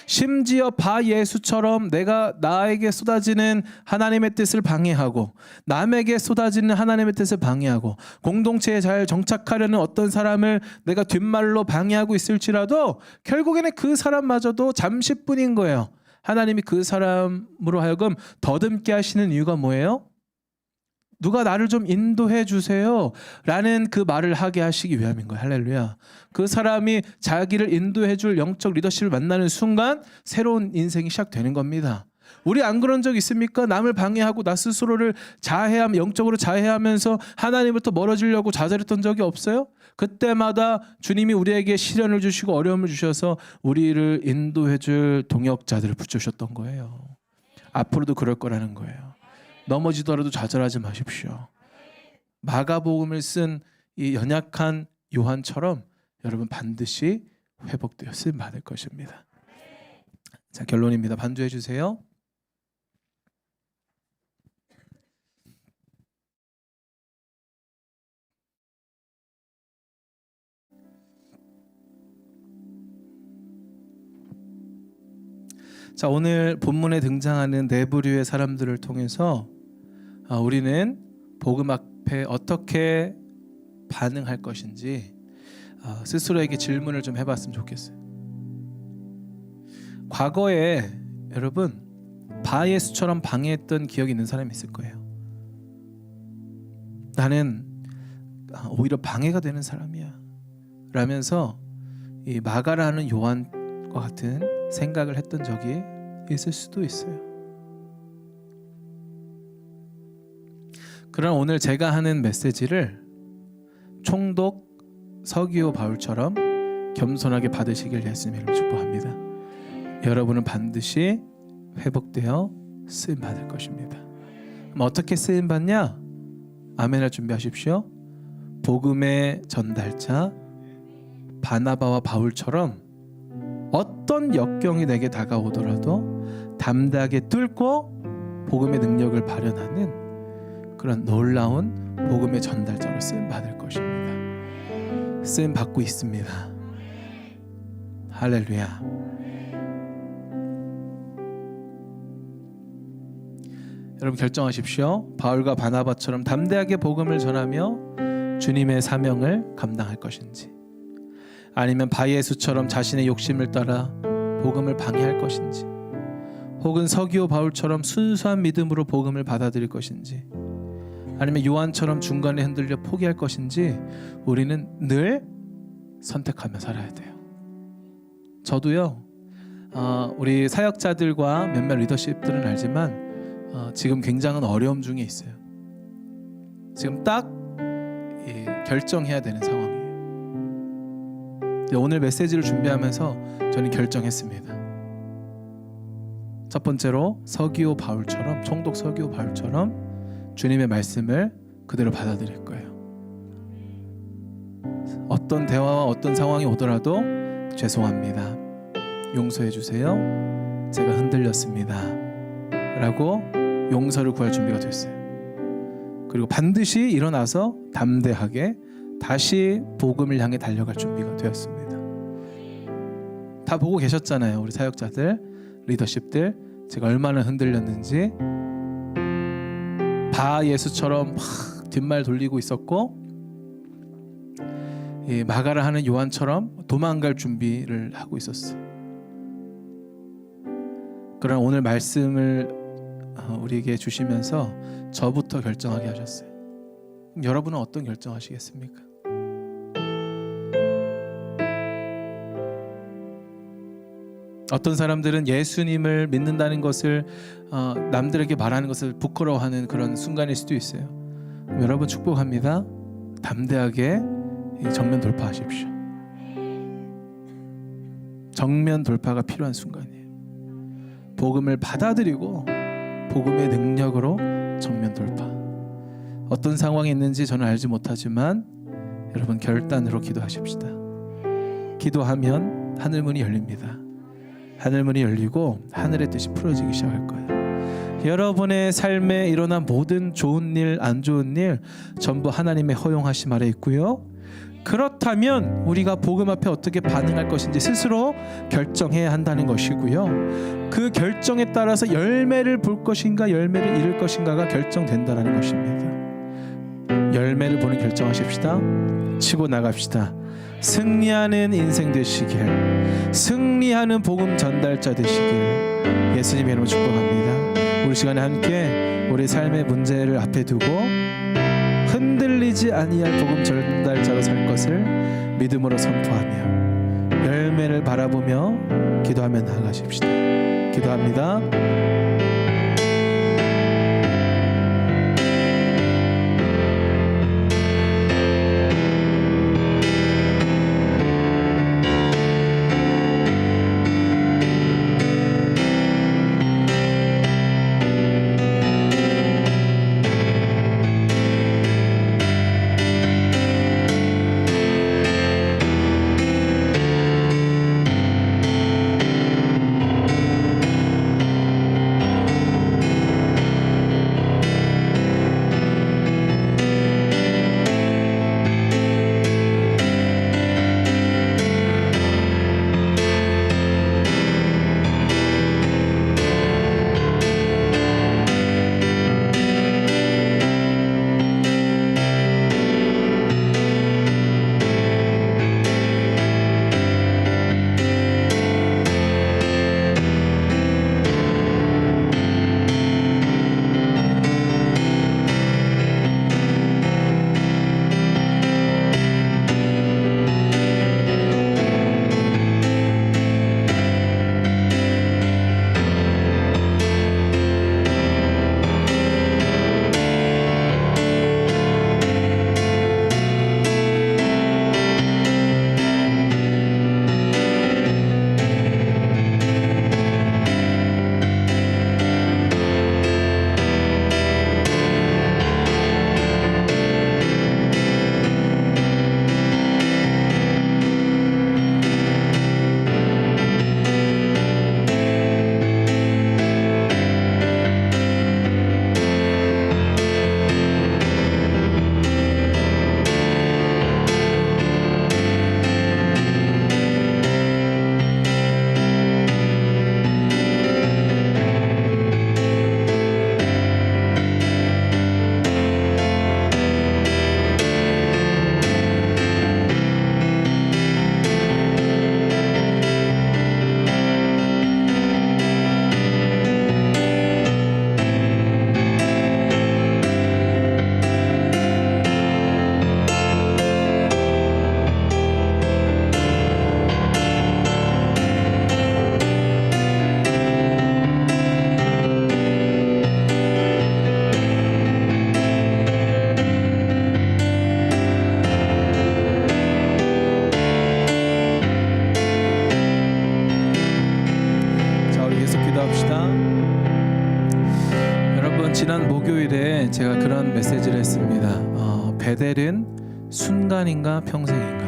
심지어 바예수처럼 내가 나에게 쏟아지는 하나님의 뜻을 방해하고 남에게 쏟아지는 하나님의 뜻을 방해하고 공동체에 잘 정착하려는 어떤 사람을 내가 뒷말로 방해하고 있을지라도 결국에는 그 사람마저도 잠시뿐인 거예요. 하나님이 그 사람으로 하여금 더듬게 하시는 이유가 뭐예요? 누가 나를 좀 인도해 주세요 라는 그 말을 하게 하시기 위함인 거예요. 할렐루야. 그 사람이 자기를 인도해 줄 영적 리더십을 만나는 순간 새로운 인생이 시작되는 겁니다. 우리 안 그런 적 있습니까? 남을 방해하고 나 스스로를 영적으로 자해하면서 하나님부터 멀어지려고 좌절했던 적이 없어요? 그때마다 주님이 우리에게 시련을 주시고 어려움을 주셔서 우리를 인도해 줄 동역자들을 붙여주셨던 거예요. 앞으로도 그럴 거라는 거예요. 넘어지더라도 좌절하지 마십시오. 마가복음을 쓴 이 연약한 요한처럼 여러분 반드시 회복되어 쓰임 받을 것입니다. 자, 결론입니다. 반주해 주세요. 자, 오늘 본문에 등장하는 네 부류의 사람들을 통해서 우리는 복음 앞에 어떻게 반응할 것인지 스스로에게 질문을 좀 해봤으면 좋겠어요. 과거에 여러분 바예수처럼 방해했던 기억이 있는 사람이 있을 거예요. 나는 오히려 방해가 되는 사람이야 라면서 이 마가라는 요한과 같은 생각을 했던 적이 있을 수도 있어요. 그러나 오늘 제가 하는 메시지를 총독 서기오 바울처럼 겸손하게 받으시길 예수님의 이름으로 축복합니다. 여러분은 반드시 회복되어 쓰임 받을 것입니다. 그럼 어떻게 쓰임 받냐? 아멘을 준비하십시오. 복음의 전달자 바나바와 바울처럼 어떤 역경이 내게 다가오더라도 담대하게 뚫고 복음의 능력을 발현하는 그런 놀라운 복음의 전달자로 쓰임 받을 것입니다. 쓰임 받고 있습니다. 할렐루야. 여러분 결정하십시오. 바울과 바나바처럼 담대하게 복음을 전하며 주님의 사명을 감당할 것인지, 아니면 바예수처럼 자신의 욕심을 따라 복음을 방해할 것인지, 혹은 서기오 바울처럼 순수한 믿음으로 복음을 받아들일 것인지, 아니면 요한처럼 중간에 흔들려 포기할 것인지 우리는 늘 선택하며 살아야 돼요. 저도요 우리 사역자들과 몇몇 리더십들은 알지만 지금 굉장한 어려움 중에 있어요. 지금 딱 결정해야 되는 상황이에요. 오늘 메시지를 준비하면서 저는 결정했습니다. 첫 번째로 서기오 바울처럼, 총독 서기오 바울처럼 주님의 말씀을 그대로 받아들일 거예요. 어떤 대화와 어떤 상황이 오더라도 죄송합니다, 용서해 주세요, 제가 흔들렸습니다 라고 용서를 구할 준비가 됐어요. 그리고 반드시 일어나서 담대하게 다시 복음을 향해 달려갈 준비가 되었습니다. 다 보고 계셨잖아요. 우리 사역자들, 리더십들, 제가 얼마나 흔들렸는지. 바 예수처럼 막 뒷말 돌리고 있었고, 마가라 하는 요한처럼 도망갈 준비를 하고 있었어요. 그러나 오늘 말씀을 우리에게 주시면서 저부터 결정하게 하셨어요. 그럼 여러분은 어떤 결정하시겠습니까? 어떤 사람들은 예수님을 믿는다는 것을 남들에게 말하는 것을 부끄러워하는 그런 순간일 수도 있어요. 그럼 여러분 축복합니다. 담대하게 정면 돌파하십시오. 정면 돌파가 필요한 순간이에요. 복음을 받아들이고 복음의 능력으로 정면 돌파. 어떤 상황이 있는지 저는 알지 못하지만 여러분 결단으로 기도하십시다. 기도하면 하늘문이 열립니다. 하늘문이 열리고 하늘의 뜻이 풀어지기 시작할 거예요. 여러분의 삶에 일어난 모든 좋은 일, 안 좋은 일 전부 하나님의 허용하심 아래 있고요. 그렇다면 우리가 복음 앞에 어떻게 반응할 것인지 스스로 결정해야 한다는 것이고요. 그 결정에 따라서 열매를 볼 것인가 열매를 잃을 것인가가 결정된다는 것입니다. 열매를 보는 결정하십시다. 치고 나갑시다. 승리하는 인생 되시길, 승리하는 복음 전달자 되시길 예수님의 이름으로 축복합니다. 우리 시간에 함께 우리 삶의 문제를 앞에 두고 흔들리지 아니할 복음 전달자로 살 것을 믿음으로 선포하며 열매를 바라보며 기도하며 나아가십시다. 기도합니다. 지난 목요일에 제가 그런 메시지를 했습니다. 베델은 순간인가 평생인가?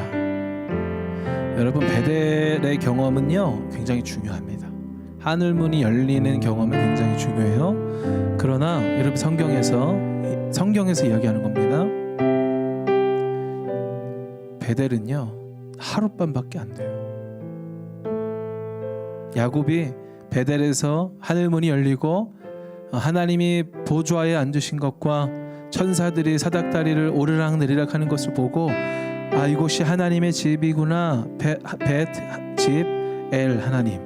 여러분, 베델의 경험은요 굉장히 중요합니다. 하늘 문이 열리는 경험은 굉장히 중요해요. 그러나 여러분, 성경에서 이야기하는 겁니다. 베델은요 하룻밤밖에 안 돼요. 야곱이 베델에서 하늘 문이 열리고 하나님이 보좌에 앉으신 것과 천사들이 사닥다리를 오르락 내리락 하는 것을 보고, 이곳이 하나님의 집이구나, 집-엘 하나님,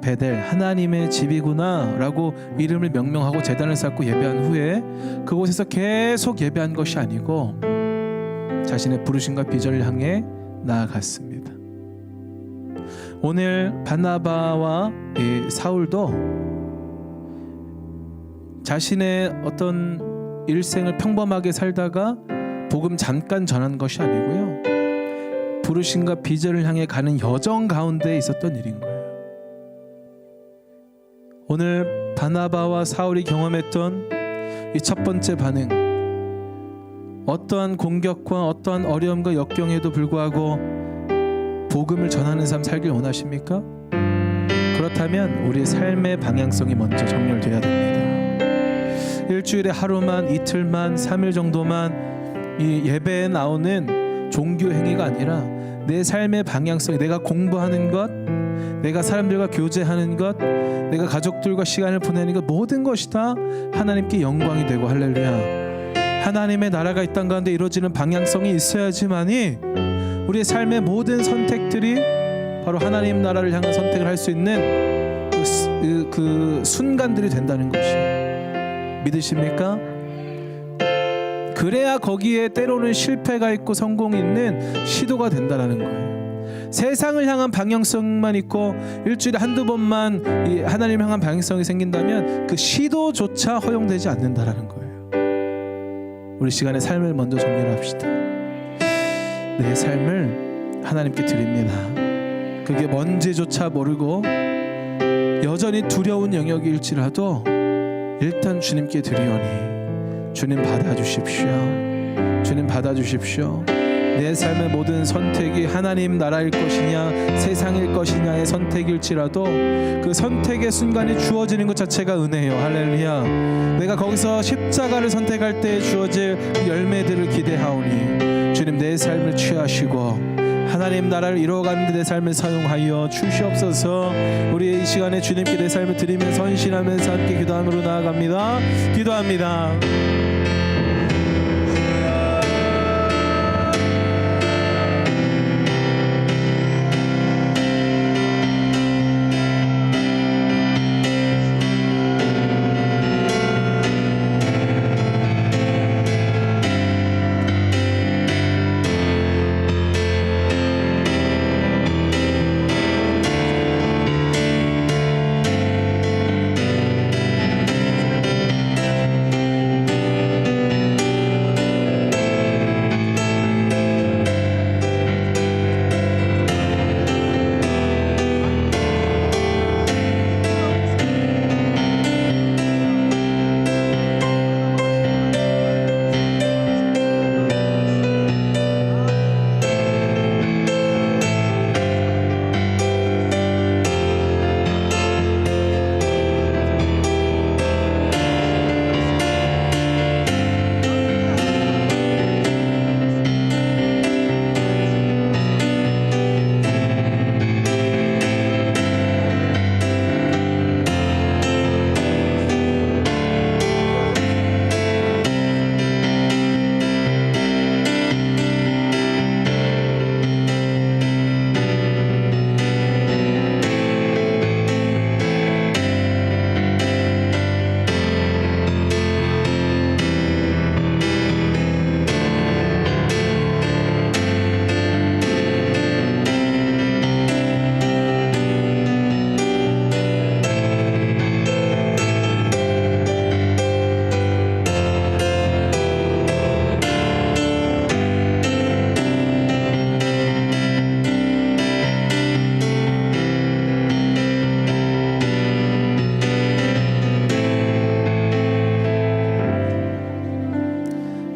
베델 하나님의 집이구나 라고 이름을 명명하고 제단을 쌓고 예배한 후에 그곳에서 계속 예배한 것이 아니고 자신의 부르심과 비전을 향해 나아갔습니다. 오늘 바나바와 사울도 자신의 어떤 일생을 평범하게 살다가 복음 잠깐 전한 것이 아니고요, 부르심과 비전을 향해 가는 여정 가운데 있었던 일인 거예요. 오늘 바나바와 사울이 경험했던 이 첫 번째 반응, 어떠한 공격과 어떠한 어려움과 역경에도 불구하고 복음을 전하는 삶 살길 원하십니까? 그렇다면 우리의 삶의 방향성이 먼저 정렬돼야 됩니다. 일주일에 하루만, 이틀만, 3일 정도만 이 예배에 나오는 종교 행위가 아니라 내 삶의 방향성이, 내가 공부하는 것, 내가 사람들과 교제하는 것, 내가 가족들과 시간을 보내는 것, 모든 것이 다 하나님께 영광이 되고, 할렐루야, 하나님의 나라가 이 땅 가운데 이루어지는 방향성이 있어야지만이 우리의 삶의 모든 선택들이 바로 하나님 나라를 향한 선택을 할 수 있는 그 순간들이 된다는 것이에요. 믿으십니까? 그래야 거기에 때로는 실패가 있고 성공이 있는 시도가 된다는 거예요. 세상을 향한 방향성만 있고 일주일에 한두 번만 이 하나님 향한 방향성이 생긴다면 그 시도조차 허용되지 않는다라는 거예요. 우리 시간에 삶을 먼저 정렬합시다. 내 삶을 하나님께 드립니다. 그게 뭔지조차 모르고 여전히 두려운 영역일지라도 일단 주님께 드리오니 주님 받아주십시오. 주님 받아주십시오. 내 삶의 모든 선택이 하나님 나라일 것이냐 세상일 것이냐의 선택일지라도 그 선택의 순간이 주어지는 것 자체가 은혜예요. 할렐루야. 내가 거기서 십자가를 선택할 때 주어질 그 열매들을 기대하오니 주님 내 삶을 취하시고 하나님 나라를 이루어가는 데 내 삶을 사용하여 주시옵소서. 우리 이 시간에 주님께 내 삶을 드리면서 헌신하면서 함께 기도함으로 나아갑니다. 기도합니다.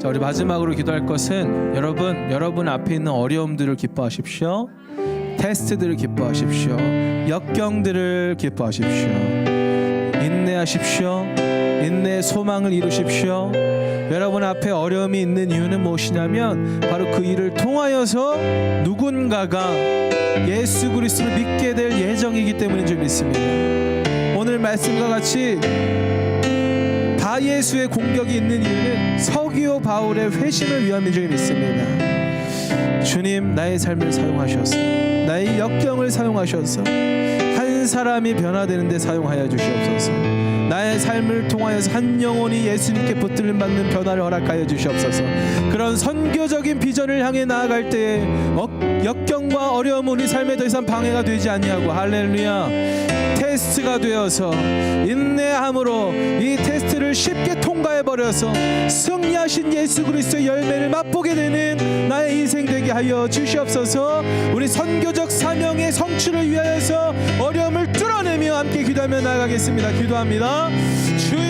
자, 우리 마지막으로 기도할 것은 여러분 앞에 있는 어려움들을 기뻐하십시오. 테스트들을 기뻐하십시오. 역경들을 기뻐하십시오. 인내하십시오. 인내의 소망을 이루십시오. 여러분 앞에 어려움이 있는 이유는 무엇이냐면 바로 그 일을 통하여서 누군가가 예수 그리스도를 믿게 될 예정이기 때문인 줄 믿습니다. 오늘 말씀과 같이 바예수의 공격이 있는 이유는 서기오 바울의 회심을 위함인 줄 믿습니다. 주님, 나의 삶을 사용하셔서, 나의 역경을 사용하셔서 한 사람이 변화되는데 사용하여 주시옵소서. 나의 삶을 통하여서 한 영혼이 예수님께 붙들림 받는 변화를 허락하여 주시옵소서. 그런 선교적인 비전을 향해 나아갈 때에 역경과 어려움은 우리 삶에 더 이상 방해가 되지 아니하고, 할렐루야, 테스트가 되어서 인내함으로 이 테스트를 쉽게 통과해버려서 승리하신 예수 그리스도의 열매를 맛보게 되는 나의 인생 되게 하여 주시옵소서. 우리 선교적 사명의 성취를 위하여서 어려움을 뚫어내며 함께 기도하며 나아가겠습니다. 기도합니다. 주여,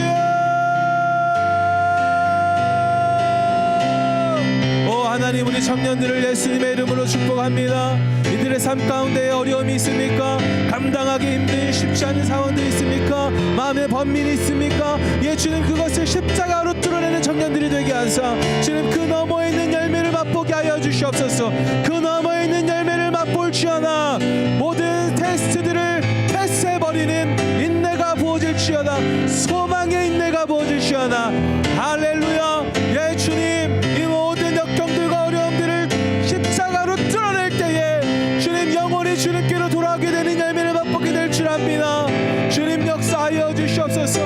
하나님, 우리 청년들을 예수님의 이름으로 축복합니다. 이들의 삶 가운데 어려움이 있습니까? 감당하기 힘든 쉽지 않은 상황들이 있습니까? 마음의 번민이 있습니까? 예, 주님, 그것을 십자가로 뚫어내는 청년들이 되게 하사 주님, 그 너머에 있는 열매를 맛보게 하여 주시옵소서. 그 너머에 있는 열매를 맛볼지어다. 모든 테스트들을 패스해버리는 인내가 부어질지어다. 소망의 인내가 부어질지어다. 할렐루야. 예, 주님, 이 모든 역경들과 어려움들을 십자가로 뚫어낼 때에 주님, 영원히 주님께로 돌아오게 되는 열매를 맛보게 될 줄 압니다. 주님, 역사하여 주시옵소서.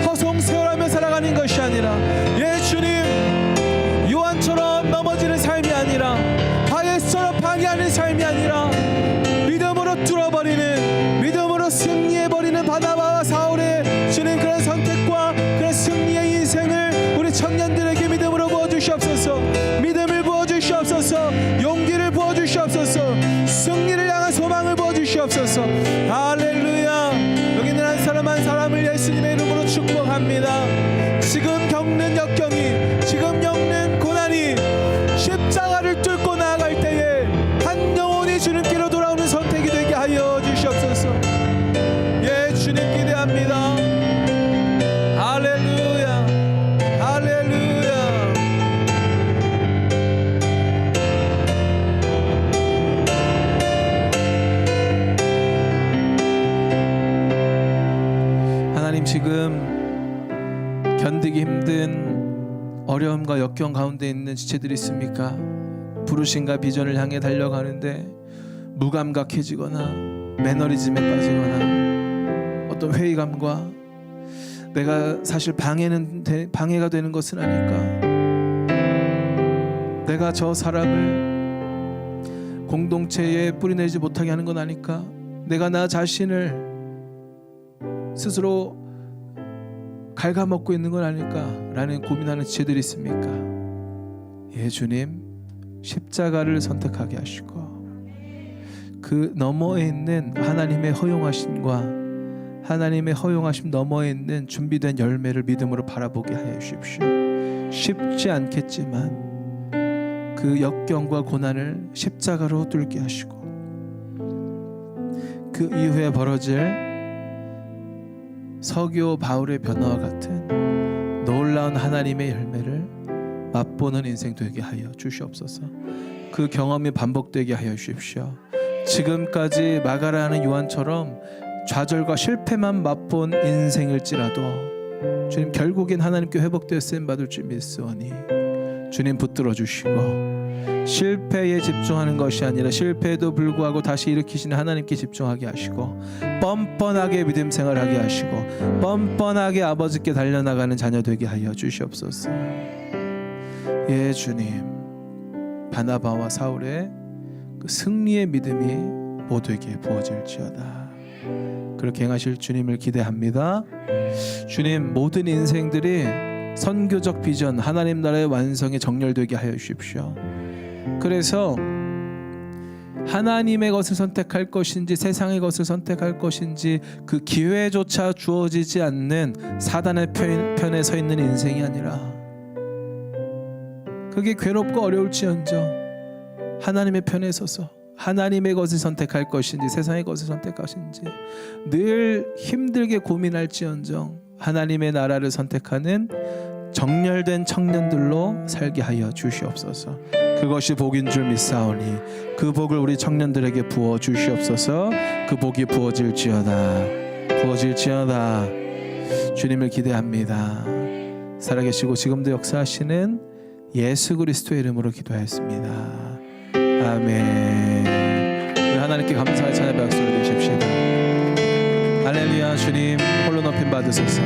허송세월하며 살아가는 것이 아니라, 예, 주님, 요한처럼 넘어지는 삶이 아니라, 바예수처럼 방해하는 삶이 아니라, 믿음으로 뚫어버리는, 믿음으로 승리해버리는 바나바와 사울의 주님 그런 선택과 그런 승리의 인생을 우리 청년들에게 믿음으로 부어주시옵소서. 믿음을 부어주시옵소서. 용기를 부어주시옵소서. 승리를 향한 소망을 부어주시옵소서. 할렐루야. 여기 있는 한 사람 한 사람을 예수님의 이름으로 축복합니다. 지금 겪는 역경이, 지금 겪는 고난이 십자가를 뚫고 나아갈 때에 한 영혼이 주님께로 돌아오는 선택이 되게 하여 주시옵소서. 예, 주님 기대합니다. 할렐루야, 할렐루야. 하나님, 지금 견디기 힘든 어려움과 역경 가운데 있는 지체들이 있습니까? 부르심과 비전을 향해 달려가는데 무감각해지거나 매너리즘에 빠지거나 어떤 회의감과 내가 사실 방해가 되는 것은 아닐까, 내가 저 사람을 공동체에 뿌리내지 못하게 하는 건 아닐까, 내가 나 자신을 스스로 갉아먹고 있는 건 아닐까라는 고민하는 지체들이 있습니까? 예, 주님, 십자가를 선택하게 하시고 그 너머에 있는 하나님의 허용하심과 하나님의 허용하심 너머에 있는 준비된 열매를 믿음으로 바라보게 하여 주십시오. 쉽지 않겠지만 그 역경과 고난을 십자가로 뚫게 하시고 그 이후에 벌어질 서기오 바울의 변화와 같은 놀라운 하나님의 열매를 맛보는 인생 되게 하여 주시옵소서. 그 경험이 반복되게 하여 주십시오. 지금까지 마가라는 요한처럼 좌절과 실패만 맛본 인생일지라도 주님, 결국엔 하나님께 회복되어 쓰임받을 줄 믿으오니 주님 붙들어 주시고 실패에 집중하는 것이 아니라 실패에도 불구하고 다시 일으키시는 하나님께 집중하게 하시고 뻔뻔하게 믿음 생활하게 하시고 뻔뻔하게 아버지께 달려나가는 자녀 되게 하여 주시옵소서. 예, 주님, 바나바와 사울의 그 승리의 믿음이 모두에게 부어질지어다. 그렇게 행하실 주님을 기대합니다. 주님, 모든 인생들이 선교적 비전, 하나님 나라의 완성에 정렬되게 하여 주십시오. 그래서 하나님의 것을 선택할 것인지 세상의 것을 선택할 것인지 그 기회조차 주어지지 않는 사단의 편에 서 있는 인생이 아니라 그게 괴롭고 어려울지언정 하나님의 편에 서서 하나님의 것을 선택할 것인지 세상의 것을 선택할 것인지 늘 힘들게 고민할지언정 하나님의 나라를 선택하는 정렬된 청년들로 살게 하여 주시옵소서. 그것이 복인 줄 믿사오니 그 복을 우리 청년들에게 부어 주시옵소서. 그 복이 부어질지어다. 주님을 기대합니다. 살아계시고 지금도 역사하시는 예수 그리스도의 이름으로 기도하였습니다. 아멘. 우리 하나님께 감사의 찬양 박수를 드립시다. 할렐루야. 주님 홀로 높임 받으소서.